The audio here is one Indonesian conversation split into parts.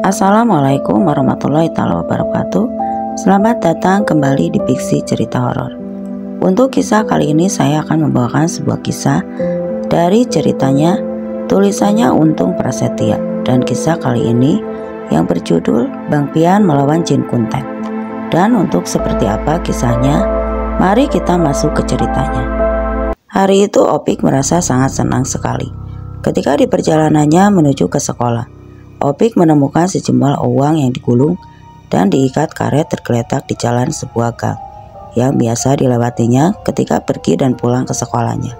Assalamualaikum warahmatullahi wabarakatuh. Selamat datang kembali di Fiksi Cerita Horor. Untuk kisah kali ini saya akan membawakan sebuah kisah dari ceritanya tulisannya Untung Prasetya, dan kisah kali ini yang berjudul Bang Pian Melawan Jin Kuntet. Dan untuk seperti apa kisahnya, mari kita masuk ke ceritanya. Hari itu Opik merasa sangat senang sekali ketika di perjalanannya menuju ke sekolah. Opik menemukan sejumlah uang yang digulung dan diikat karet tergeletak di jalan sebuah gang yang biasa dilewatinya ketika pergi dan pulang ke sekolahnya.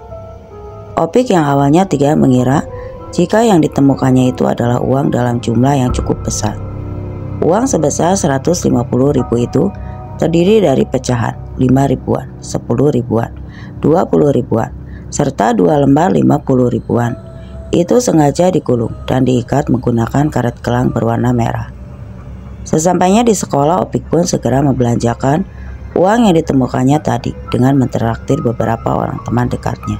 Opik yang awalnya tidak mengira jika yang ditemukannya itu adalah uang dalam jumlah yang cukup besar. Uang sebesar 150.000 itu terdiri dari pecahan 5 ribuan, 10 ribuan, 20 ribuan, serta 2 lembar 50 ribuan. Itu sengaja digulung dan diikat menggunakan karet gelang berwarna merah. Sesampainya di sekolah, Opik pun segera membelanjakan uang yang ditemukannya tadi dengan mentraktir beberapa orang teman dekatnya.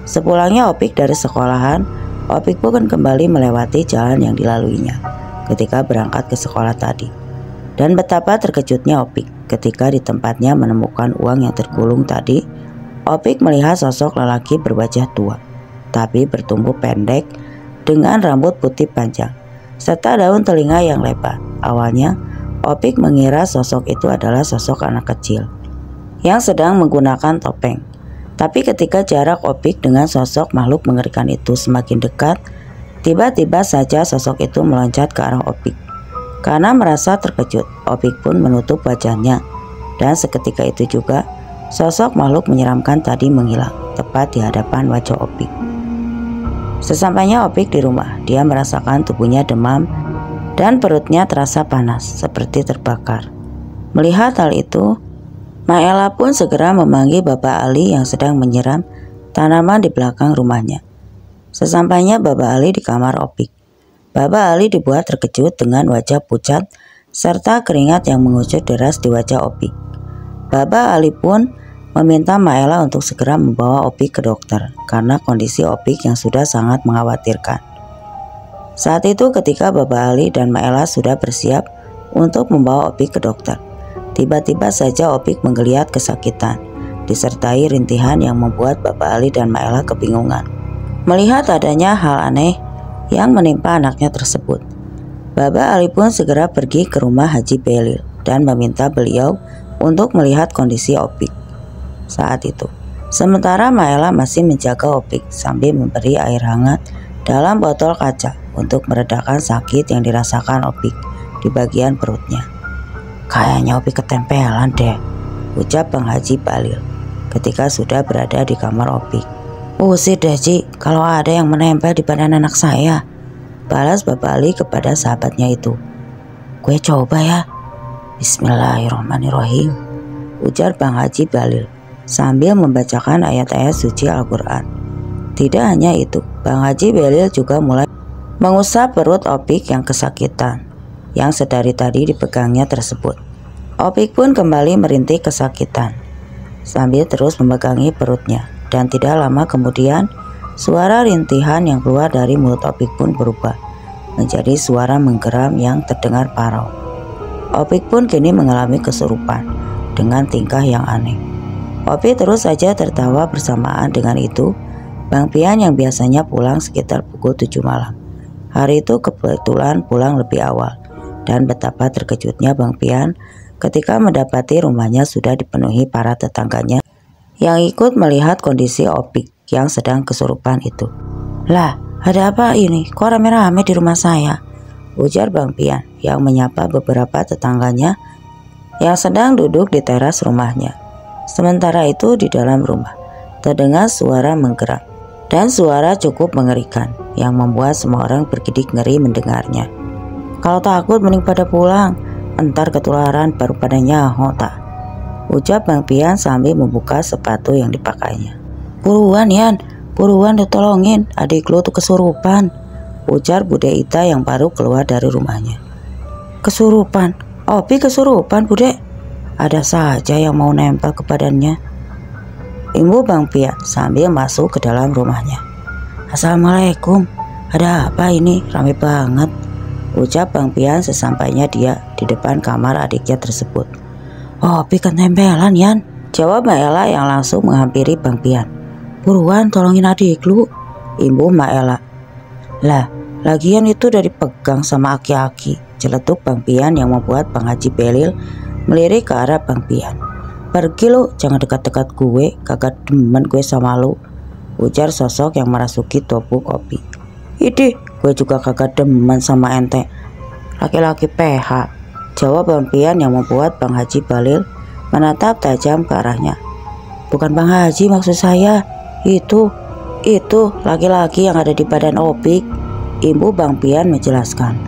Sepulangnya Opik dari sekolahan, Opik pun kembali melewati jalan yang dilaluinya ketika berangkat ke sekolah tadi. Dan betapa terkejutnya Opik ketika di tempatnya menemukan uang yang tergulung tadi. Opik melihat sosok lelaki berwajah tua tapi bertubuh pendek dengan rambut putih panjang serta daun telinga yang lebar. Awalnya Opik mengira sosok itu adalah sosok anak kecil yang sedang menggunakan topeng. Tapi ketika jarak Opik dengan sosok makhluk mengerikan itu semakin dekat, tiba-tiba saja sosok itu meloncat ke arah Opik. Karena merasa terkejut, Opik pun menutup wajahnya, dan seketika itu juga sosok makhluk menyeramkan tadi menghilang tepat di hadapan wajah Opik. Sesampainya Opik di rumah, dia merasakan tubuhnya demam dan perutnya terasa panas seperti terbakar. Melihat hal itu, Maela pun segera memanggil Bapak Ali yang sedang menyiram tanaman di belakang rumahnya. Sesampainya Bapak Ali di kamar Opik, Bapak Ali dibuat terkejut dengan wajah pucat serta keringat yang mengucur deras di wajah Opik. Bapak Ali pun meminta Maela untuk segera membawa Opik ke dokter karena kondisi Opik yang sudah sangat mengkhawatirkan. Saat itu ketika Bapak Ali dan Maela sudah bersiap untuk membawa Opik ke dokter, tiba-tiba saja Opik menggeliat kesakitan disertai rintihan yang membuat Bapak Ali dan Maela kebingungan. Melihat adanya hal aneh yang menimpa anaknya tersebut, Bapak Ali pun segera pergi ke rumah Haji Belil dan meminta beliau untuk melihat kondisi Opik. Saat itu, sementara Maela masih menjaga Opik sambil memberi air hangat dalam botol kaca untuk meredakan sakit yang dirasakan Opik di bagian perutnya. Kayaknya Opik ketempelan deh, ucap Bang Haji Balil ketika sudah berada di kamar Opik. Usir deh Ci, kalau ada yang menempel di badan anak saya, balas Bapak Ali kepada sahabatnya itu. Gue coba ya. Bismillahirrahmanirrahim, ujar Bang Haji Balil sambil membacakan ayat-ayat suci Al-Quran. Tidak hanya itu, Bang Haji Belil juga mulai mengusap perut Opik yang kesakitan yang sedari tadi dipegangnya tersebut. Opik pun kembali merintih kesakitan sambil terus memegangi perutnya, dan tidak lama kemudian suara rintihan yang keluar dari mulut Opik pun berubah menjadi suara menggeram yang terdengar parau. Opik pun kini mengalami kesurupan dengan tingkah yang aneh. Opik terus saja tertawa. Bersamaan dengan itu, Bang Pian yang biasanya pulang sekitar pukul 7 malam, hari itu kebetulan pulang lebih awal, dan betapa terkejutnya Bang Pian ketika mendapati rumahnya sudah dipenuhi para tetangganya yang ikut melihat kondisi Opik yang sedang kesurupan itu. Lah, ada apa ini? Kok rame-rame di rumah saya? Ujar Bang Pian yang menyapa beberapa tetangganya yang sedang duduk di teras rumahnya. Sementara itu di dalam rumah terdengar suara menggerak dan suara cukup mengerikan yang membuat semua orang bergidik ngeri mendengarnya. Kalau takut mending pada pulang, entar ketularan baru pada nyaho tak, ucap Bang Pian sambil membuka sepatu yang dipakainya. Buruan Yan, buruan ditolongin, adik lu tuh kesurupan, ujar Bude Ita yang baru keluar dari rumahnya. Kesurupan? Opik kesurupan Bude? Ada saja yang mau nempel ke badannya, imbu Bang Pian sambil masuk ke dalam rumahnya. Assalamualaikum, ada apa ini? Rame banget, ucap Bang Pian sesampainya dia di depan kamar adiknya tersebut. "Opi ketempelan Yan," jawab Mbak Ella yang langsung menghampiri Bang Pian. "Buruan tolongin adik lu," imbuh Mbak Ella. "Lah, lagian itu udah dipegang sama aki-aki," celetuk Bang Pian yang membuat Bang Haji Belil melirik ke arah Bang Pian. "Pergi lu, jangan dekat-dekat gue, kagak demen gue sama lu," ujar sosok yang merasuki tubuh Opi. "Idih, gue juga kagak demen sama ente, laki-laki PH," jawab Bang Pian yang membuat Bang Haji Belil menatap tajam ke arahnya. "Bukan Bang Haji maksud saya, itu laki-laki yang ada di badan Opik," imbuh Bang Pian menjelaskan.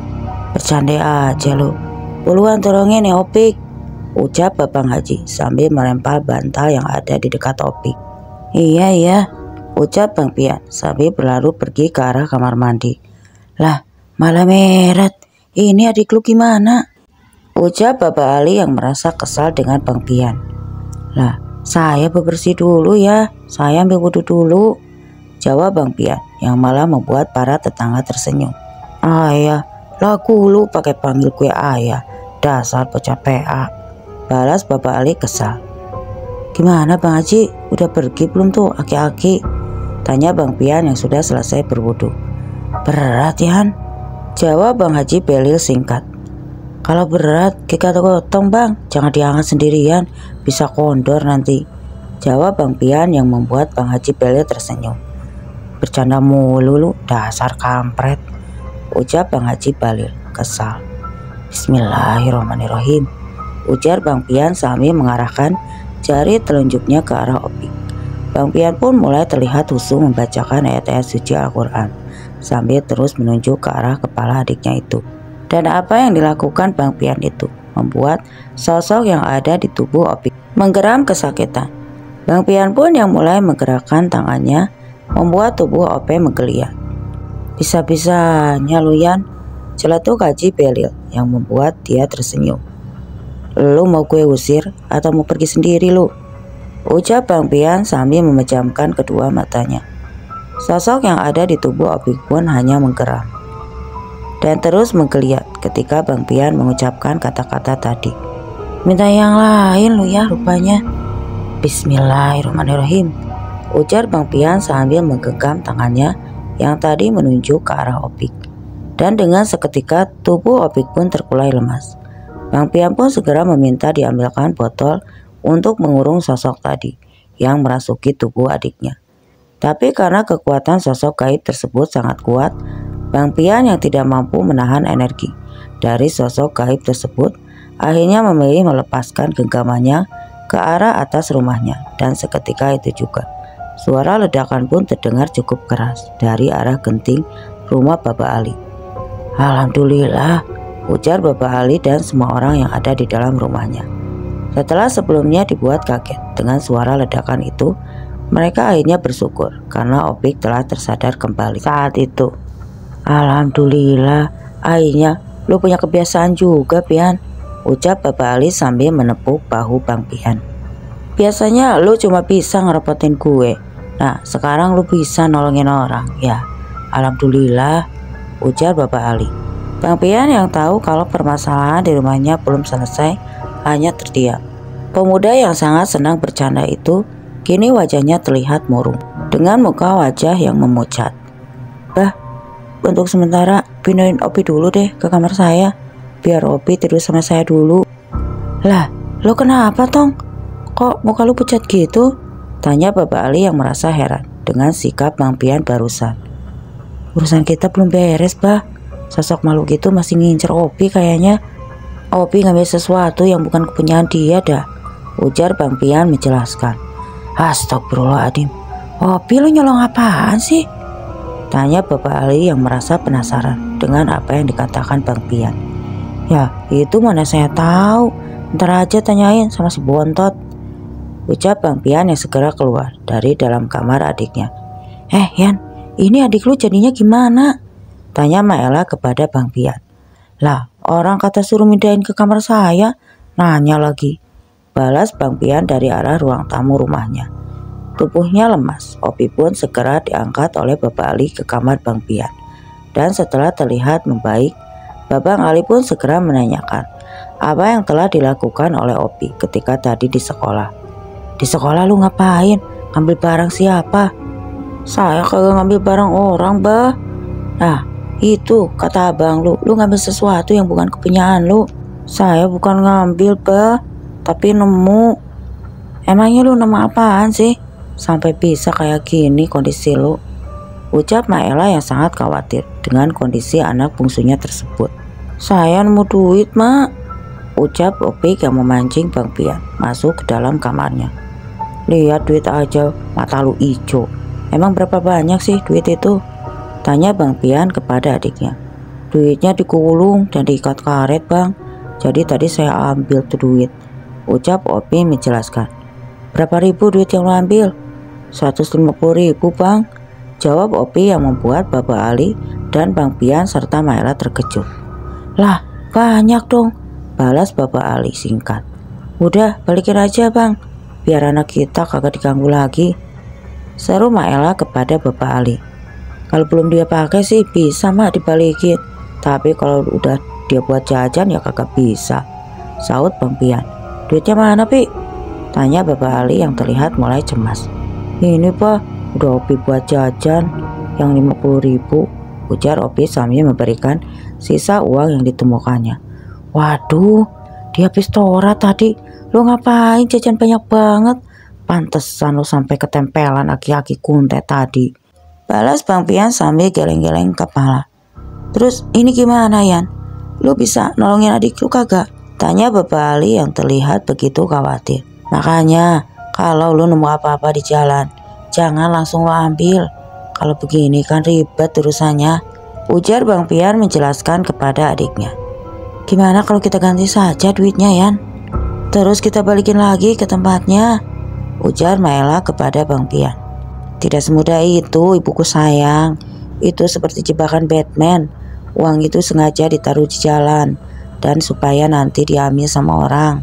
"Bercanda aja lu, puluhan tolongin ya Opik," ucap Bang Haji sambil melempar bantal yang ada di dekat Opik. Iya," ucap Bang Pian sambil berlalu pergi ke arah kamar mandi. "Lah, malah meret, ini adik lu gimana?" ucap Bapak Ali yang merasa kesal dengan Bang Pian. "Lah, saya bebersih dulu ya, saya ambil wudhu dulu," jawab Bang Pian yang malah membuat para tetangga tersenyum. "Ayah, lagu lu pakai panggil gue ayah, dasar bocah PA," balas Bapak Ali kesal. "Gimana Bang Haji, udah pergi belum tuh aki-aki?" tanya Bang Pian yang sudah selesai berwudu. "Berat Yan," jawab Bang Haji Belil singkat. "Kalau berat kita gotong Bang, jangan diangkat sendirian, bisa kondor nanti," jawab Bang Pian yang membuat Bang Haji Belil tersenyum. "Bercanda mulu lu, dasar kampret," ucap Bang Haji Belil kesal. "Bismillahirrahmanirrahim," ujar Bang Pian sambil mengarahkan jari telunjuknya ke arah Opik. Bang Pian pun mulai terlihat husu membacakan ayat-ayat suci Al-Quran sambil terus menunjuk ke arah kepala adiknya itu. Dan apa yang dilakukan Bang Pian itu membuat sosok yang ada di tubuh Opik menggeram kesakitan. Bang Pian pun yang mulai menggerakkan tangannya membuat tubuh Opik menggeliat. "Bisa-bisanya lu Yan," celetuk Haji Belil yang membuat dia tersenyum. "Lu mau gue usir atau mau pergi sendiri lu?" ucap Bang Pian sambil memejamkan kedua matanya. Sosok yang ada di tubuh Opik pun hanya menggeram dan terus menggeliat ketika Bang Pian mengucapkan kata-kata tadi. "Minta yang lain lu ya rupanya." "Bismillahirrahmanirrahim," ujar Bang Pian sambil menggenggam tangannya yang tadi menunjuk ke arah Opik. Dan dengan seketika tubuh Opik pun terkulai lemas. Bang Pian pun segera meminta diambilkan botol untuk mengurung sosok tadi yang merasuki tubuh adiknya. Tapi karena kekuatan sosok gaib tersebut sangat kuat, Bang Pian yang tidak mampu menahan energi dari sosok gaib tersebut akhirnya memilih melepaskan genggamannya ke arah atas rumahnya. Dan seketika itu juga suara ledakan pun terdengar cukup keras dari arah genting rumah Bapak Ali. "Alhamdulillah," ujar Bapak Ali dan semua orang yang ada di dalam rumahnya. Setelah sebelumnya dibuat kaget dengan suara ledakan itu, mereka akhirnya bersyukur karena Opik telah tersadar kembali saat itu. "Alhamdulillah, akhirnya lu punya kebiasaan juga Pian," ucap Bapak Ali sambil menepuk bahu Bang Pian. "Biasanya lu cuma bisa ngerepotin gue, nah sekarang lu bisa nolongin orang ya. Alhamdulillah," ujar Bapak Ali. Bang Pian yang tahu kalau permasalahan di rumahnya belum selesai hanya terdiam. Pemuda yang sangat senang bercanda itu kini wajahnya terlihat murung dengan muka wajah yang memucat. "Bah, untuk sementara pindahin Opi dulu deh ke kamar saya, biar Opi tidur sama saya dulu." "Lah, lo kenapa Tong? Kok muka lu pucat gitu?" tanya Bapak Ali yang merasa heran dengan sikap Bang Pian barusan. "Urusan kita belum beres, Bah. Sosok makhluk itu masih ngincer Opi kayaknya. Opi ngambil sesuatu yang bukan kepunyaan dia dah," ujar Bang Pian menjelaskan. "Astagfirullahaladzim, Opi lu nyolong apaan sih?" tanya Bapak Ali yang merasa penasaran dengan apa yang dikatakan Bang Pian. "Ya itu mana saya tahu, ntar aja tanyain sama si bontot," ucap Bang Pian yang segera keluar dari dalam kamar adiknya. Yan, ini adik lu jadinya gimana?" tanya Maela kepada Bang Pian. "Lah, orang kata suruh mindahin ke kamar saya, nanya lagi," balas Bang Pian dari arah ruang tamu rumahnya. Tubuhnya lemas, Opi pun segera diangkat oleh Bapak Ali ke kamar Bang Pian. Dan setelah terlihat membaik, Babang Ali pun segera menanyakan apa yang telah dilakukan oleh Opi ketika tadi di sekolah. Di sekolah lu ngapain? Ngambil barang siapa? Saya kagak ngambil barang orang, bah. Nah, itu kata abang lu ngambil sesuatu yang bukan kepunyaan lu. Saya bukan ngambil, bah, tapi nemu. Emangnya lu nemu apaan sih? Sampai bisa kayak gini kondisi lu, ucap Maela yang sangat khawatir dengan kondisi anak bungsunya tersebut. Saya nemu duit, mak, ucap Opik yang memancing Bang Pian masuk ke dalam kamarnya. Lihat duit aja, mata lu ijo. Emang berapa banyak sih duit itu? Tanya Bang Pian kepada adiknya. Duitnya dikulung dan diikat karet, bang. Jadi tadi saya ambil tuh duit, ucap Opi menjelaskan. Berapa ribu duit yang lo ambil? 150 ribu, bang, jawab Opi yang membuat Bapak Ali dan Bang Pian serta Maela terkejut. Lah, banyak dong, balas Bapak Ali singkat. Udah balikin aja, bang, biar anak kita kagak diganggu lagi, seru Maela kepada Bapak Ali. Kalau belum dia pakai sih bisa, mak, dibalikin, tapi kalau udah dia buat jajan ya kagak bisa, saut Bang Pian. Duitnya mana, Pi? Tanya Bapak Ali yang terlihat mulai cemas. Ini, Pak, udah Opi buat jajan yang 50 ribu, ujar Opi sambil memberikan sisa uang yang ditemukannya. Waduh, dia pistora tadi. Lu ngapain jajan banyak banget? Pantesan lu sampai ketempelan aki-aki kuntet tadi, balas Bang Pian sambil geleng-geleng kepala. Terus ini gimana, Yan? Lu bisa nolongin adik lu kagak? Tanya Bapak Ali yang terlihat begitu khawatir. Makanya kalau lu nemu apa-apa di jalan, jangan langsung lo ambil. Kalau begini kan ribet urusannya, ujar Bang Pian menjelaskan kepada adiknya. Gimana kalau kita ganti saja duitnya, Yan? Terus kita balikin lagi ke tempatnya, ujar Maela kepada Bang Pian. Tidak semudah itu, ibuku sayang. Itu seperti jebakan Batman. Uang itu sengaja ditaruh di jalan dan supaya nanti diambil sama orang.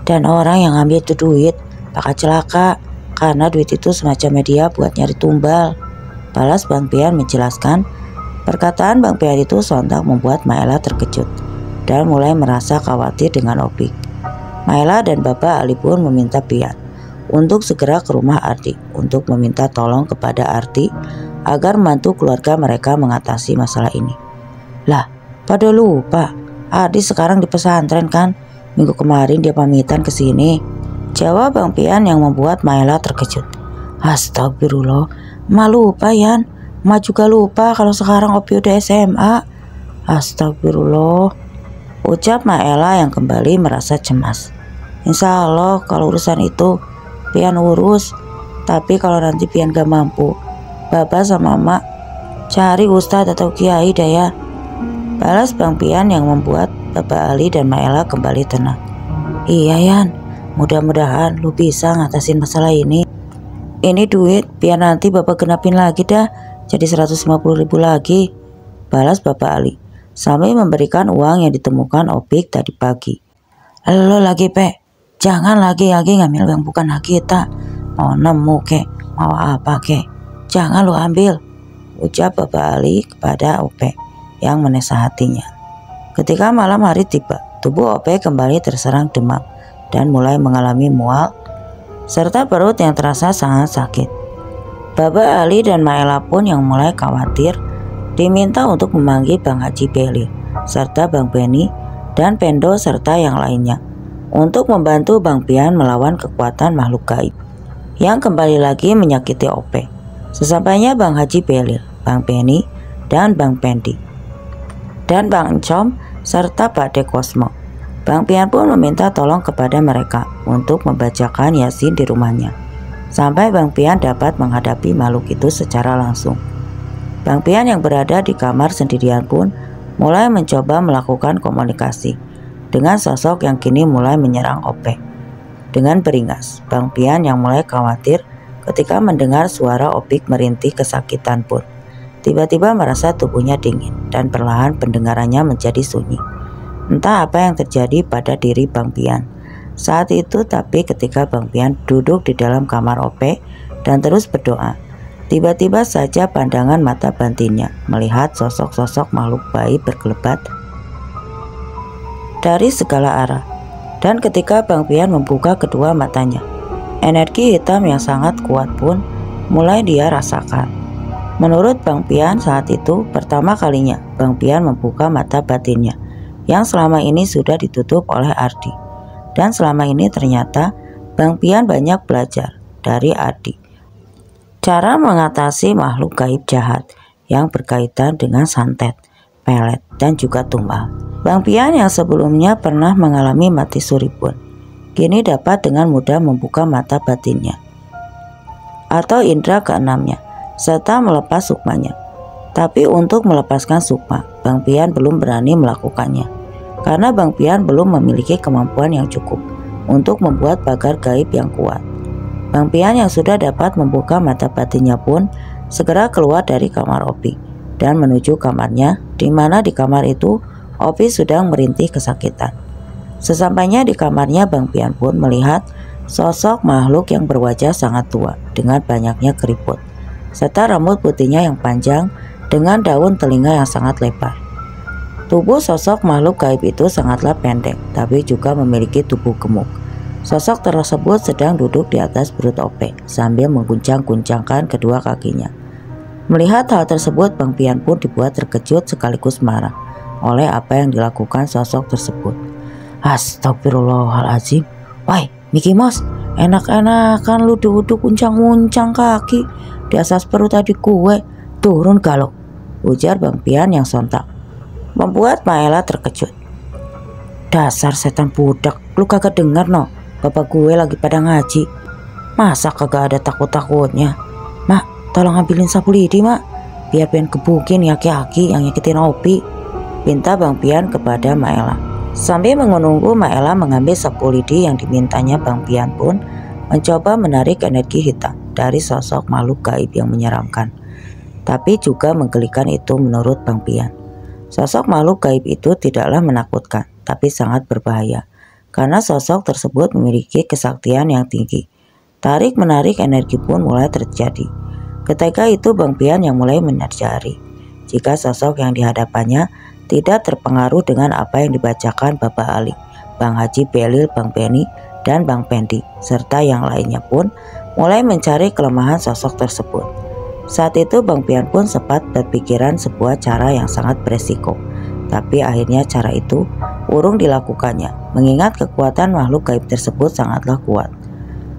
Dan orang yang ambil itu duit bakal celaka karena duit itu semacam media buat nyari tumbal, balas Bang Pian menjelaskan. Perkataan Bang Pian itu sontak membuat Maela terkejut dan mulai merasa khawatir dengan Opik. Maela dan Bapak Ali pun meminta Pian untuk segera ke rumah Arti untuk meminta tolong kepada Arti agar membantu keluarga mereka mengatasi masalah ini. Lah, pada lupa, Arti sekarang di pesantren kan? Minggu kemarin dia pamitan ke sini, jawab Bang Pian yang membuat Maela terkejut. Astagfirullah, Ma lupa, Yan. Ma juga lupa kalau sekarang Opi udah SMA. Astagfirullah, ucap Maela yang kembali merasa cemas. Insya Allah kalau urusan itu Pian urus, tapi kalau nanti Pian gak mampu, Bapak sama Mak cari ustadz atau kiai dah ya, balas Bang Pian yang membuat Bapak Ali dan Maela kembali tenang. Iya, Yan, mudah-mudahan lu bisa ngatasin masalah ini. Ini duit biar nanti Bapak genapin lagi dah jadi 150 ribu lagi, balas Bapak Ali sambil memberikan uang yang ditemukan Opik tadi pagi. Lo lagi, Pe, jangan lagi ngambil yang bukan hak kita. Mau nemu kek, mau apa kek, jangan lo ambil, ucap Bapak Ali kepada Opik yang menasehatinya. Ketika malam hari tiba, tubuh Opik kembali terserang demam dan mulai mengalami mual serta perut yang terasa sangat sakit. Bapak Ali dan Maela pun yang mulai khawatir diminta untuk memanggil Bang Haji Belil serta Bang Beni dan Pendo serta yang lainnya untuk membantu Bang Pian melawan kekuatan makhluk gaib yang kembali lagi menyakiti Opik. Sesampainya Bang Haji Belil, Bang Beni dan Bang Pendi dan Bang Encom serta Pak De Kosmo, Bang Pian pun meminta tolong kepada mereka untuk membacakan Yasin di rumahnya sampai Bang Pian dapat menghadapi makhluk itu secara langsung. Bang Pian yang berada di kamar sendirian pun mulai mencoba melakukan komunikasi dengan sosok yang kini mulai menyerang Opik. Dengan beringas, Bang Pian yang mulai khawatir ketika mendengar suara Opik merintih kesakitan pun tiba-tiba merasa tubuhnya dingin dan perlahan pendengarannya menjadi sunyi. Entah apa yang terjadi pada diri Bang Pian saat itu, tapi ketika Bang Pian duduk di dalam kamar Opik dan terus berdoa, tiba-tiba saja pandangan mata batinnya melihat sosok-sosok makhluk baik berkelebat dari segala arah. Dan ketika Bang Pian membuka kedua matanya, energi hitam yang sangat kuat pun mulai dia rasakan. Menurut Bang Pian saat itu pertama kalinya Bang Pian membuka mata batinnya yang selama ini sudah ditutup oleh Ardi. Dan selama ini ternyata Bang Pian banyak belajar dari Ardi cara mengatasi makhluk gaib jahat yang berkaitan dengan santet, pelet, dan juga tumbal. Bang Pian yang sebelumnya pernah mengalami mati suri pun kini dapat dengan mudah membuka mata batinnya atau indera keenamnya serta melepas sukmanya. Tapi untuk melepaskan sukma, Bang Pian belum berani melakukannya karena Bang Pian belum memiliki kemampuan yang cukup untuk membuat pagar gaib yang kuat. Bang Pian yang sudah dapat membuka mata batinnya pun segera keluar dari kamar Opi dan menuju kamarnya, di mana di kamar itu Opi sedang merintih kesakitan. Sesampainya di kamarnya, Bang Pian pun melihat sosok makhluk yang berwajah sangat tua dengan banyaknya keriput serta rambut putihnya yang panjang dengan daun telinga yang sangat lebar. Tubuh sosok makhluk gaib itu sangatlah pendek, tapi juga memiliki tubuh gemuk. Sosok tersebut sedang duduk di atas perut Ope sambil mengguncang-guncangkan kedua kakinya. Melihat hal tersebut, Bang Pian pun dibuat terkejut sekaligus marah oleh apa yang dilakukan sosok tersebut. Astagfirullahaladzim. Woi Mickey Mouse, enak-enakan lu duduk guncang-guncang kaki di atas perut adik gue. Turun galau, ujar Bang Pian yang sontak, membuat Maela terkejut. Dasar setan budak, lu kagak denger no, bapak gue lagi pada ngaji. Masa kagak ada takut-takutnya? Mak, tolong ambilin sapu lidi mak, biar Pian gebukin aki-aki yang nyakitin Opi, pinta Bang Pian kepada Maela. Sambil menunggu Maela mengambil sapu lidi yang dimintanya, Bang Pian pun mencoba menarik energi hitam dari sosok makhluk gaib yang menyeramkan, tapi juga menggelikan itu menurut Bang Pian. Sosok makhluk gaib itu tidaklah menakutkan, tapi sangat berbahaya karena sosok tersebut memiliki kesaktian yang tinggi. Tarik-menarik energi pun mulai terjadi. Ketika itu Bang Pian yang mulai menyadari jika sosok yang dihadapannya tidak terpengaruh dengan apa yang dibacakan Bapak Ali, Bang Haji Belil, Bang Beni, dan Bang Pendi, serta yang lainnya pun mulai mencari kelemahan sosok tersebut. Saat itu Bang Pian pun sempat berpikiran sebuah cara yang sangat beresiko, tapi akhirnya cara itu urung dilakukannya mengingat kekuatan makhluk gaib tersebut sangatlah kuat.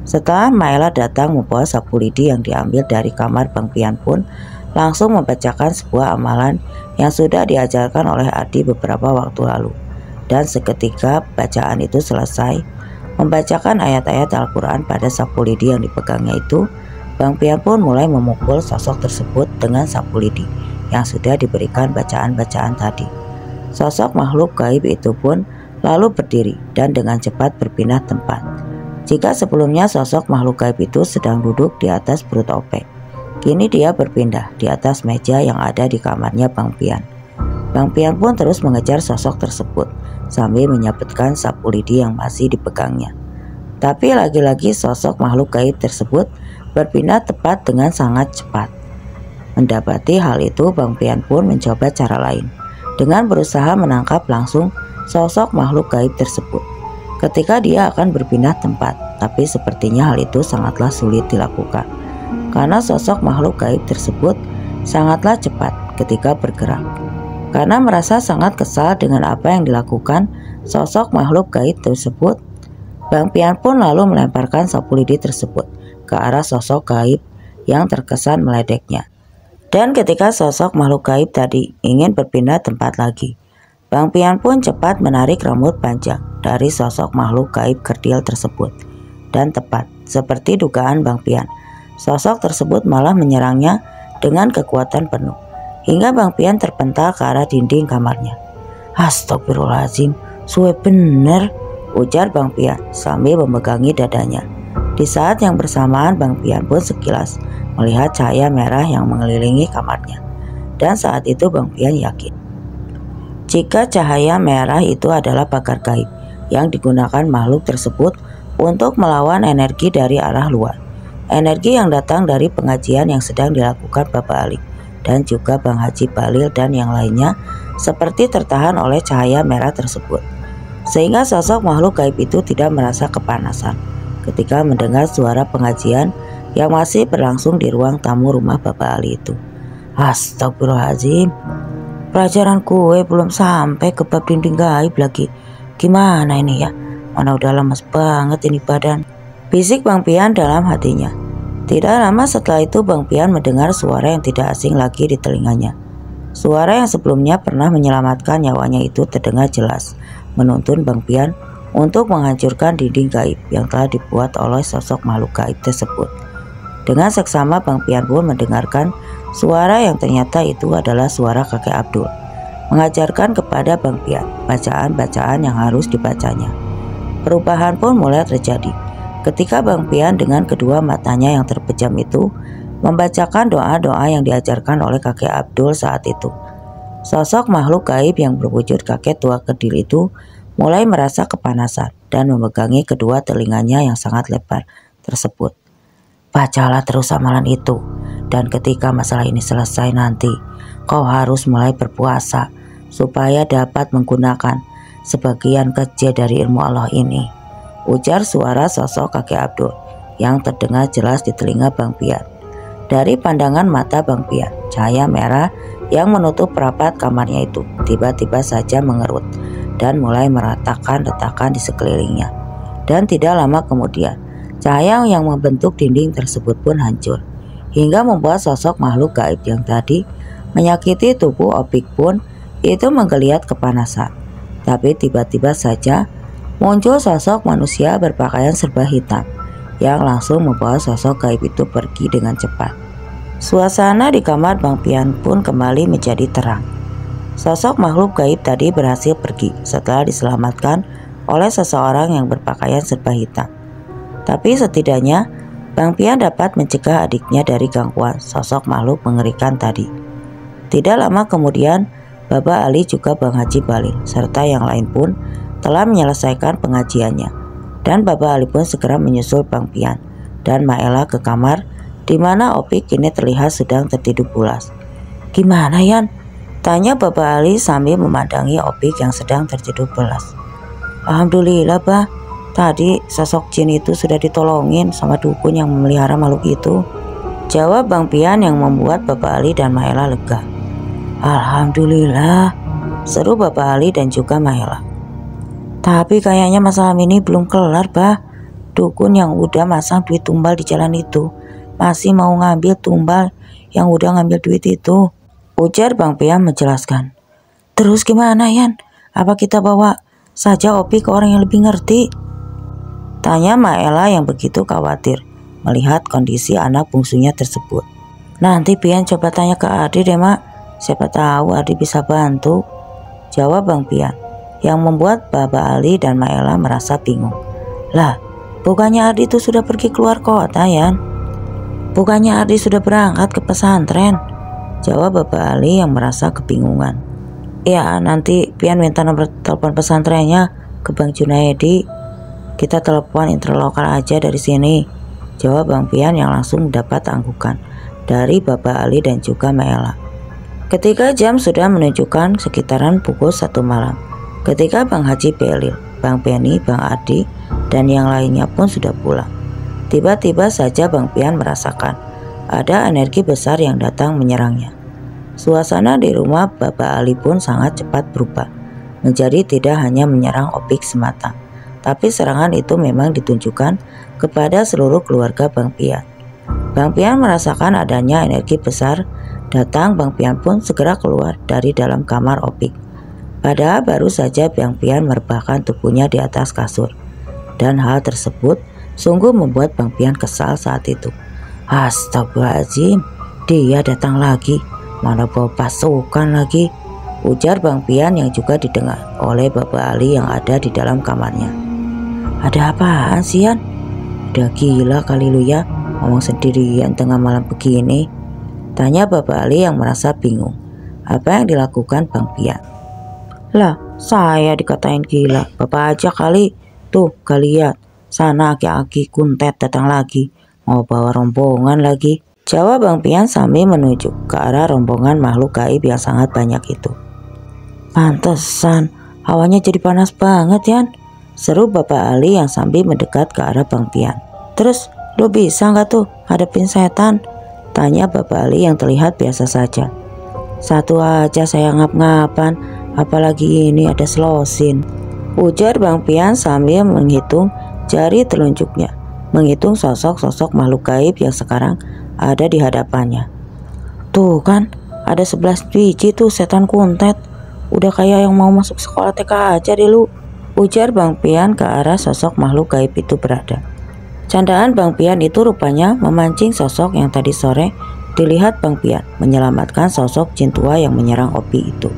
Setelah Maela datang membawa sapu lidi yang diambil dari kamar, Bang Pian pun langsung membacakan sebuah amalan yang sudah diajarkan oleh Ardi beberapa waktu lalu. Dan seketika bacaan itu selesai, membacakan ayat-ayat Al-Quran pada sapu lidi yang dipegangnya itu, Bang Pian pun mulai memukul sosok tersebut dengan sapu lidi yang sudah diberikan bacaan-bacaan tadi. Sosok makhluk gaib itu pun lalu berdiri dan dengan cepat berpindah tempat. Jika sebelumnya sosok makhluk gaib itu sedang duduk di atas perut Ope, kini dia berpindah di atas meja yang ada di kamarnya Bang Pian. Bang Pian pun terus mengejar sosok tersebut sambil menyabetkan sapu lidi yang masih dipegangnya. Tapi lagi-lagi sosok makhluk gaib tersebut berpindah tepat dengan sangat cepat. Mendapati hal itu, Bang Pian pun mencoba cara lain dengan berusaha menangkap langsung sosok makhluk gaib tersebut ketika dia akan berpindah tempat, tapi sepertinya hal itu sangatlah sulit dilakukan karena sosok makhluk gaib tersebut sangatlah cepat ketika bergerak. Karena merasa sangat kesal dengan apa yang dilakukan sosok makhluk gaib tersebut, Bang Pian pun lalu melemparkan sapu lidi tersebut ke arah sosok gaib yang terkesan meledeknya. Dan ketika sosok makhluk gaib tadi ingin berpindah tempat lagi, Bang Pian pun cepat menarik rambut panjang dari sosok makhluk gaib kerdil tersebut. Dan tepat seperti dugaan Bang Pian, sosok tersebut malah menyerangnya dengan kekuatan penuh, hingga Bang Pian terpental ke arah dinding kamarnya. Astagfirullahaladzim, suwe bener, ujar Bang Pian sambil memegangi dadanya. Di saat yang bersamaan Bang Pian pun sekilas melihat cahaya merah yang mengelilingi kamarnya. Dan saat itu Bang Pian yakin jika cahaya merah itu adalah pagar gaib yang digunakan makhluk tersebut untuk melawan energi dari arah luar. Energi yang datang dari pengajian yang sedang dilakukan Bapak Ali dan juga Bang Haji Balil dan yang lainnya seperti tertahan oleh cahaya merah tersebut. sehingga sosok makhluk gaib itu tidak merasa kepanasan ketika mendengar suara pengajian yang masih berlangsung di ruang tamu rumah Bapak Ali itu. Astagfirullahaladzim, pelajaran kue belum sampai ke bab dinding gaib lagi. Gimana ini ya? Mana udah lemes banget ini badan, bisik Bang Pian dalam hatinya. Tidak lama setelah itu Bang Pian mendengar suara yang tidak asing lagi di telinganya. Suara yang sebelumnya pernah menyelamatkan nyawanya itu terdengar jelas, menuntun Bang Pian untuk menghancurkan dinding gaib yang telah dibuat oleh sosok makhluk gaib tersebut. Dengan seksama Bang Pian pun mendengarkan suara yang ternyata itu adalah suara kakek Abdul, mengajarkan kepada Bang Pian bacaan-bacaan yang harus dibacanya. Perubahan pun mulai terjadi ketika Bang Pian dengan kedua matanya yang terpejam itu membacakan doa-doa yang diajarkan oleh kakek Abdul saat itu. Sosok makhluk gaib yang berwujud kakek tua kedil itu mulai merasa kepanasan dan memegangi kedua telinganya yang sangat lebar tersebut. Bacalah terus amalan itu, dan ketika masalah ini selesai nanti, kau harus mulai berpuasa supaya dapat menggunakan sebagian kecil dari ilmu Allah ini, ujar suara sosok kakek Abdul yang terdengar jelas di telinga Bang Pian. Dari pandangan mata Bang Pian, cahaya merah yang menutup rapat kamarnya itu tiba-tiba saja mengerut dan mulai meratakan retakan di sekelilingnya. Dan tidak lama kemudian, cahaya yang membentuk dinding tersebut pun hancur, hingga membuat sosok makhluk gaib yang tadi menyakiti tubuh Opik pun itu menggeliat kepanasan. Tapi tiba-tiba saja muncul sosok manusia berpakaian serba hitam yang langsung membawa sosok gaib itu pergi dengan cepat. Suasana di kamar Bang Pian pun kembali menjadi terang. Sosok makhluk gaib tadi berhasil pergi setelah diselamatkan oleh seseorang yang berpakaian serba hitam. Tapi setidaknya Bang Pian dapat mencegah adiknya dari gangguan sosok makhluk mengerikan tadi. Tidak lama kemudian, Bapak Ali juga Bang Haji Balil serta yang lain pun telah menyelesaikan pengajiannya, dan Bapak Ali pun segera menyusul Bang Pian dan Maela ke kamar di mana Opik kini terlihat sedang tertidur pulas. Gimana Yan? Tanya Bapak Ali sambil memandangi Opik yang sedang tertidur pulas. Alhamdulillah Bah, tadi sosok jin itu sudah ditolongin sama dukun yang memelihara makhluk itu, jawab Bang Pian yang membuat Bapak Ali dan Maela lega. Alhamdulillah, seru Bapak Ali dan juga Maela. Tapi kayaknya masalah ini belum kelar Bah. Dukun yang udah masang duit tumbal di jalan itu masih mau ngambil tumbal yang udah ngambil duit itu, ujar Bang Pian menjelaskan. Terus gimana Yan? Apa kita bawa saja Opik ke orang yang lebih ngerti? Tanya Maela yang begitu khawatir melihat kondisi anak bungsunya tersebut. Nanti Pian coba tanya ke Adi deh Mak, siapa tahu Adi bisa bantu, jawab Bang Pian yang membuat Bapak Ali dan Maela merasa bingung. Lah, bukannya Adi itu sudah pergi keluar kota Yan? Bukannya Adi sudah berangkat ke pesantren, jawab Bapak Ali yang merasa kebingungan. Ya nanti Pian minta nomor telepon pesantrennya ke Bang Junaedi, kita telepon interlokal aja dari sini, jawab Bang Pian yang langsung mendapat anggukan dari Bapak Ali dan juga Maela. Ketika jam sudah menunjukkan sekitaran pukul 1 malam, ketika Bang Haji Belil, Bang Penny, Bang Adi, dan yang lainnya pun sudah pulang, tiba-tiba saja Bang Pian merasakan ada energi besar yang datang menyerangnya. Suasana di rumah Bapak Ali pun sangat cepat berubah menjadi tidak hanya menyerang Opik semata, tapi serangan itu memang ditunjukkan kepada seluruh keluarga Bang Pian. Bang Pian merasakan adanya energi besar datang. Bang Pian pun segera keluar dari dalam kamar Opik. Padahal baru saja Bang Pian merebahkan tubuhnya di atas kasur, dan hal tersebut sungguh membuat Bang Pian kesal saat itu. Astagfirullahaladzim, dia datang lagi, mana bawa pasukan lagi, ujar Bang Pian yang juga didengar oleh Bapak Ali yang ada di dalam kamarnya. Ada apaan sih Yan? Udah gila kali lu ya, ngomong sendirian tengah malam begini, tanya Bapak Ali yang merasa bingung apa yang dilakukan Bang Pian. Lah, saya dikatain gila, Bapak aja kali. Tuh, kalian sana aki-aki kuntet datang lagi, mau bawa rombongan lagi, jawab Bang Pian sambil menunjuk ke arah rombongan makhluk gaib yang sangat banyak itu. Pantesan Hawanya jadi panas banget, Yan, seru Bapak Ali yang sambil mendekat ke arah Bang Pian. Terus lo bisa nggak tuh hadapin setan? Tanya Bapak Ali yang terlihat biasa saja. Satu aja saya ngap-ngapan, apalagi ini ada selosin, ujar Bang Pian sambil menghitung jari telunjuknya, menghitung sosok-sosok makhluk gaib yang sekarang ada di hadapannya. Tuh kan, ada 11 biji tuh setan kuntet. Udah kayak yang mau masuk sekolah TK aja deh lu, ujar Bang Pian ke arah sosok makhluk gaib itu berada. Candaan Bang Pian itu rupanya memancing sosok yang tadi sore dilihat Bang Pian menyelamatkan sosok jin tua yang menyerang Opi itu.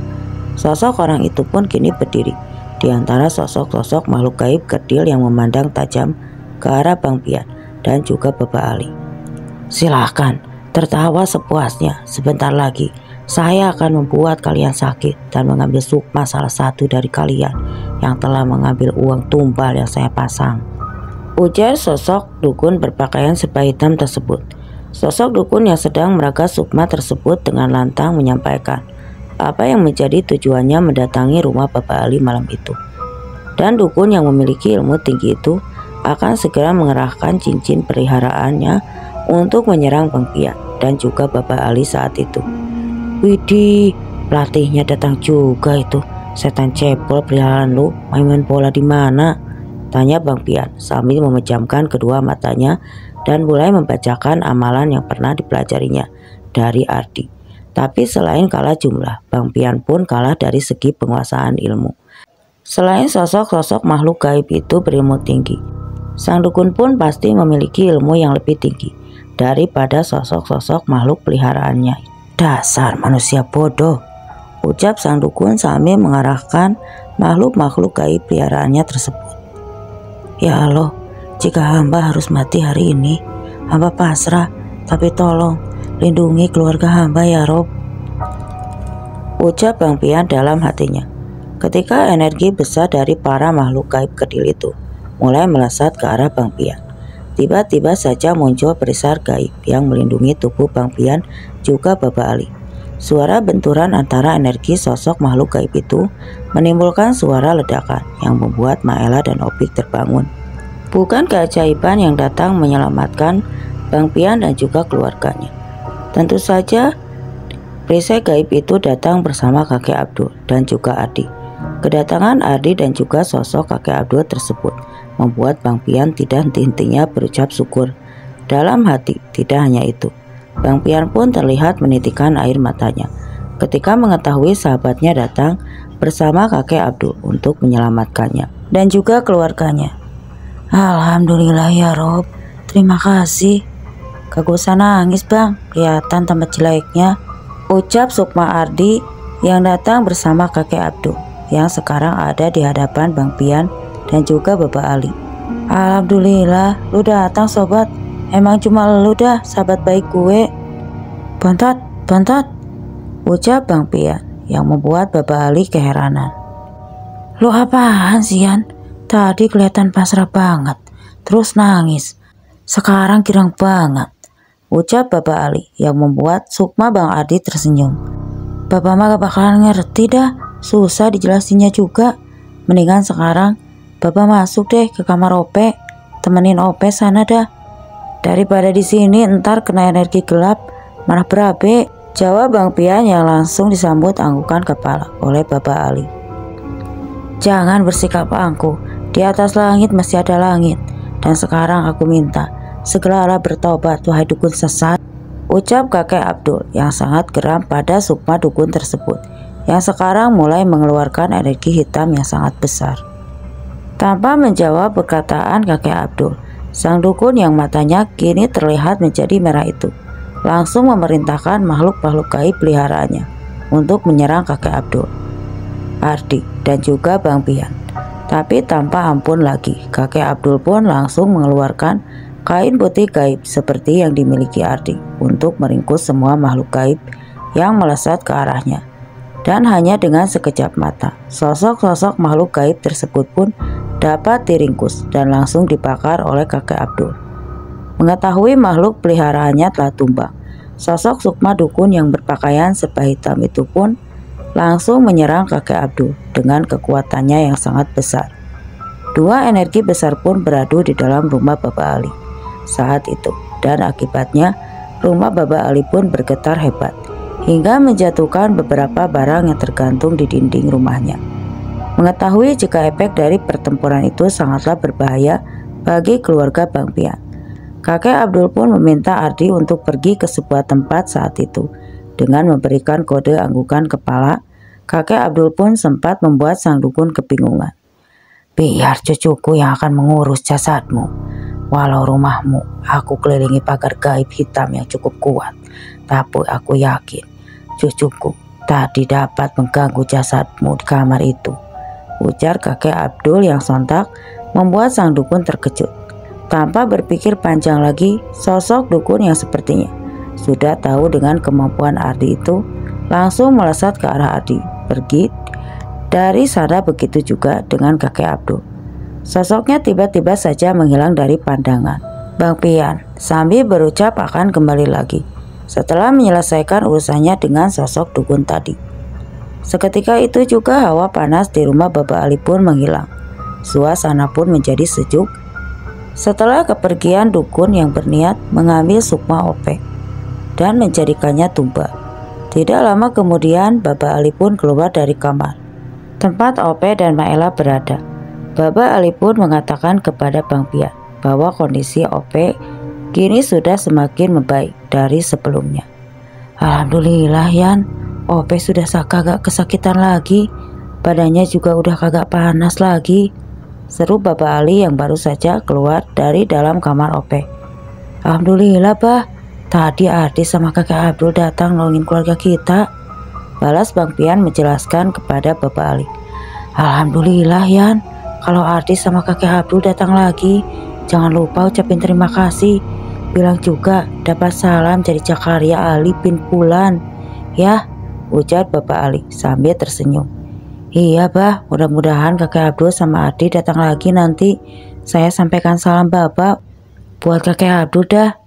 Sosok orang itu pun kini berdiri di antara sosok-sosok makhluk gaib kerdil yang memandang tajam ke arah Bang Pian dan juga Bapak Ali. Silahkan tertawa sepuasnya, sebentar lagi saya akan membuat kalian sakit dan mengambil sukma salah satu dari kalian yang telah mengambil uang tumbal yang saya pasang, ujar sosok dukun berpakaian serba hitam tersebut. Sosok dukun yang sedang meraga sukma tersebut dengan lantang menyampaikan apa yang menjadi tujuannya mendatangi rumah Bapak Ali malam itu. Dan dukun yang memiliki ilmu tinggi itu akan segera mengerahkan cincin peliharaannya untuk menyerang Bang Pian dan juga Bapak Ali saat itu. Widih, pelatihnya datang juga itu. Setan cepol peliharaan lu main-main bola di mana? Tanya Bang Pian sambil memejamkan kedua matanya dan mulai membacakan amalan yang pernah dipelajarinya dari Ardi. Tapi selain kalah jumlah, Bang Pian pun kalah dari segi penguasaan ilmu. Selain sosok-sosok makhluk gaib itu berilmu tinggi, sang dukun pun pasti memiliki ilmu yang lebih tinggi daripada sosok-sosok makhluk peliharaannya. Dasar manusia bodoh, ucap sang dukun sambil mengarahkan makhluk-makhluk gaib peliharaannya tersebut. Ya Allah, jika hamba harus mati hari ini, hamba pasrah, tapi tolong lindungi keluarga hamba ya Rob, ucap Bang Pian dalam hatinya. Ketika energi besar dari para makhluk gaib kerdil itu mulai melesat ke arah Bang Pian, tiba-tiba saja muncul perisai gaib yang melindungi tubuh Bang Pian juga Bapak Ali. Suara benturan antara energi sosok makhluk gaib itu menimbulkan suara ledakan yang membuat Maela dan Opik terbangun. Bukan keajaiban yang datang menyelamatkan Bang Pian dan juga keluarganya. Tentu saja perisai gaib itu datang bersama kakek Abdul dan juga Ardi. Kedatangan Ardi dan juga sosok kakek Abdul tersebut membuat Bang Pian tidak henti-hentinya berucap syukur dalam hati. Tidak hanya itu, Bang Pian pun terlihat menitikkan air matanya ketika mengetahui sahabatnya datang bersama kakek Abdul untuk menyelamatkannya dan juga keluarganya. Alhamdulillah ya Rob, terima kasih. Kagak usah nangis Bang, kelihatan tambah jeleknya, ucap Sukma Ardi yang datang bersama kakek Abdul yang sekarang ada di hadapan Bang Pian dan juga Bapak Ali. Alhamdulillah lu datang sobat, emang cuma lu dah sahabat baik gue. Bontot, ucap Bang Pian yang membuat Bapak Ali keheranan. Lu apaan sih Yan? Tadi kelihatan pasrah banget, terus nangis, sekarang girang banget, ucap Bapak Ali yang membuat Sukma Bang Ardi tersenyum. Bapak mah gak bakalan ngerti dah, susah dijelasinnya juga. Mendingan sekarang Bapak masuk deh ke kamar Ope, temenin Ope sana dah. Daripada di sini ntar kena energi gelap malah berabe, jawab Bang Pian yang langsung disambut anggukan kepala oleh Bapak Ali. Jangan bersikap angkuh, di atas langit masih ada langit, dan sekarang aku minta segeralah bertobat wahai dukun sesat, ucap kakek Abdul yang sangat geram pada sukma dukun tersebut yang sekarang mulai mengeluarkan energi hitam yang sangat besar. Tanpa menjawab perkataan kakek Abdul, sang dukun yang matanya kini terlihat menjadi merah itu langsung memerintahkan makhluk-makhluk gaib peliharaannya untuk menyerang kakek Abdul, Ardi dan juga Bang Pian. Tapi tanpa ampun lagi, kakek Abdul pun langsung mengeluarkan kain putih gaib seperti yang dimiliki Ardi untuk meringkus semua makhluk gaib yang melesat ke arahnya. Dan hanya dengan sekejap mata, sosok-sosok makhluk gaib tersebut pun dapat diringkus dan langsung dibakar oleh kakek Abdul. Mengetahui makhluk peliharaannya telah tumbang, sosok Sukma dukun yang berpakaian serba hitam itu pun langsung menyerang kakek Abdul dengan kekuatannya yang sangat besar. Dua energi besar pun beradu di dalam rumah Bapak Ali saat itu, dan akibatnya rumah Bapak Ali pun bergetar hebat hingga menjatuhkan beberapa barang yang tergantung di dinding rumahnya. Mengetahui jika efek dari pertempuran itu sangatlah berbahaya bagi keluarga Bang Pian, kakek Abdul pun meminta Ardi untuk pergi ke sebuah tempat saat itu. Dengan memberikan kode anggukan kepala, kakek Abdul pun sempat membuat sang dukun kebingungan. Biar cucuku yang akan mengurus jasadmu. Walau rumahmu aku kelilingi pagar gaib hitam yang cukup kuat, tapi aku yakin cucuku tadi dapat mengganggu jasadmu di kamar itu, ujar kakek Abdul yang sontak membuat sang dukun terkejut. Tanpa berpikir panjang lagi, sosok dukun yang sepertinya sudah tahu dengan kemampuan Ardi itu langsung melesat ke arah Ardi. Pergi dari sana, begitu juga dengan kakek Abdul. Sosoknya tiba-tiba saja menghilang dari pandangan Bang Pian sambil berucap akan kembali lagi setelah menyelesaikan urusannya dengan sosok dukun tadi. Seketika itu juga hawa panas di rumah Bapak Ali pun menghilang. Suasana pun menjadi sejuk setelah kepergian dukun yang berniat mengambil sukma Ope dan menjadikannya tumbal. Tidak lama kemudian Bapak Ali pun keluar dari kamar tempat Ope dan Maela berada. Bapak Ali pun mengatakan kepada Bang Pian bahwa kondisi Ope kini sudah semakin membaik dari sebelumnya. Alhamdulillah Yan, Ope sudah kagak kesakitan lagi, badannya juga udah kagak panas lagi, seru Bapak Ali yang baru saja keluar dari dalam kamar Ope. Alhamdulillah Bah, tadi Ardi sama kakek Abdul datang nolongin keluarga kita, balas Bang Pian menjelaskan kepada Bapak Ali. Alhamdulillah Yan, kalau Ardi sama kakek Abdul datang lagi, jangan lupa ucapin terima kasih. Bilang juga dapat salam dari Jakaria Ali bin Pulan, ya, ujar Bapak Ali sambil tersenyum. Iya Bah, mudah-mudahan kakek Abdul sama Ardi datang lagi nanti. Saya sampaikan salam Bapak buat kakek Abdul dah,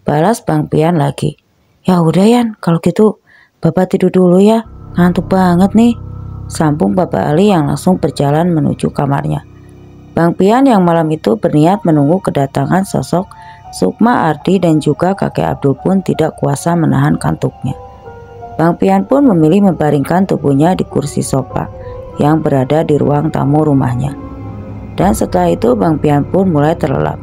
balas Bang Pian lagi. Ya udah Yan, kalau gitu Bapak tidur dulu ya, ngantuk banget nih, sambung Bapak Ali yang langsung berjalan menuju kamarnya. Bang Pian yang malam itu berniat menunggu kedatangan sosok Sukma Ardi dan juga kakek Abdul pun tidak kuasa menahan kantuknya. Bang Pian pun memilih membaringkan tubuhnya di kursi sofa yang berada di ruang tamu rumahnya. Dan setelah itu Bang Pian pun mulai terlelap.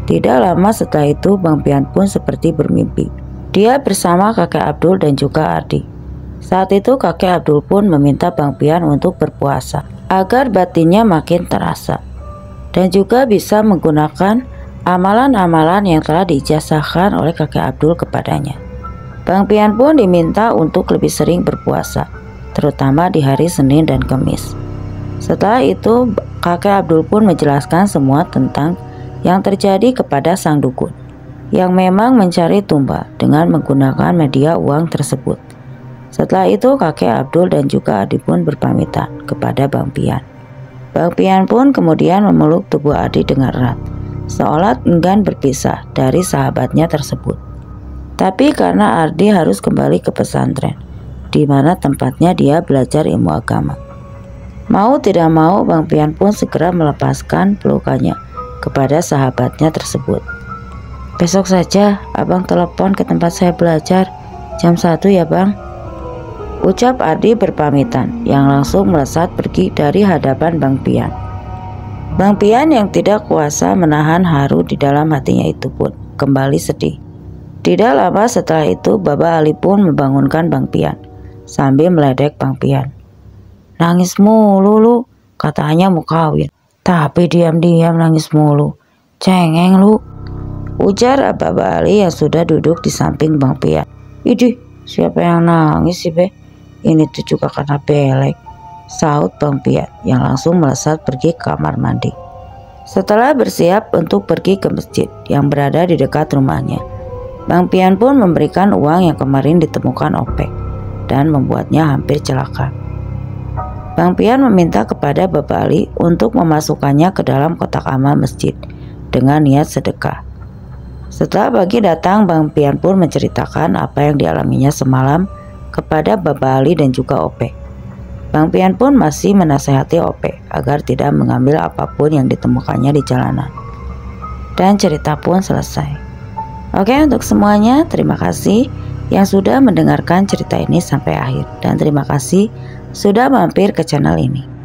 Tidak lama setelah itu Bang Pian pun seperti bermimpi. Dia bersama kakek Abdul dan juga Ardi. Saat itu kakek Abdul pun meminta Bang Pian untuk berpuasa agar batinnya makin terasa dan juga bisa menggunakan amalan-amalan yang telah diijazahkan oleh kakek Abdul kepadanya. Bang Pian pun diminta untuk lebih sering berpuasa, terutama di hari Senin dan Kamis. Setelah itu kakek Abdul pun menjelaskan semua tentang yang terjadi kepada sang dukun yang memang mencari tumbal dengan menggunakan media uang tersebut. Setelah itu kakek Abdul dan juga Adi pun berpamitan kepada Bang Pian. Bang Pian pun kemudian memeluk tubuh Adi dengan erat, seolah enggan berpisah dari sahabatnya tersebut. Tapi karena Ardi harus kembali ke pesantren, di mana tempatnya dia belajar ilmu agama. Mau tidak mau Bang Pian pun segera melepaskan pelukannya kepada sahabatnya tersebut. Besok saja abang telepon ke tempat saya belajar jam 1 ya bang, ucap Ardi berpamitan yang langsung melesat pergi dari hadapan Bang Pian. Bang Pian yang tidak kuasa menahan haru di dalam hatinya itu pun kembali sedih. Tidak lama setelah itu Bapak Ali pun membangunkan Bang Pian sambil meledek Bang Pian. Nangis mulu lu, katanya mau kawin, tapi diam-diam nangis mulu, cengeng lu, ujar Bapak Ali yang sudah duduk di samping Bang Pian. Idih, siapa yang nangis sih be? Ini tuh juga karena belek, saut Bang Pian yang langsung melesat pergi ke kamar mandi. Setelah bersiap untuk pergi ke masjid yang berada di dekat rumahnya, Bang Pian pun memberikan uang yang kemarin ditemukan Opek dan membuatnya hampir celaka. Bang Pian meminta kepada Bapak Ali untuk memasukkannya ke dalam kotak amal masjid dengan niat sedekah. Setelah pagi datang, Bang Pian pun menceritakan apa yang dialaminya semalam kepada Bapak Ali dan juga Opek. Bang Pian pun masih menasehati OP agar tidak mengambil apapun yang ditemukannya di jalanan. Dan cerita pun selesai. Oke, untuk semuanya terima kasih yang sudah mendengarkan cerita ini sampai akhir. Dan terima kasih sudah mampir ke channel ini.